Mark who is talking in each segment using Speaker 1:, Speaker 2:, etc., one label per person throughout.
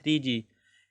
Speaker 1: 3G۔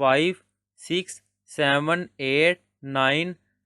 Speaker 1: 5 6 7 8 9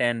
Speaker 1: 10۔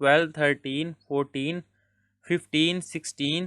Speaker 1: 12 13 14 15 16۔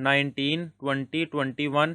Speaker 1: 19 20 21۔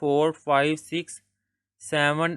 Speaker 1: 4 5 6 7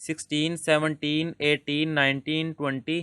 Speaker 1: 16 17 18 19 20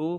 Speaker 1: 2،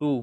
Speaker 1: 2۔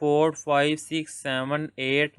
Speaker 1: 4 5 6 7 8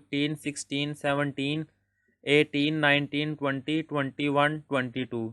Speaker 1: 15 16 17 18 19 20 21 22۔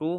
Speaker 1: 2،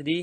Speaker 1: 3،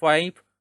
Speaker 1: 5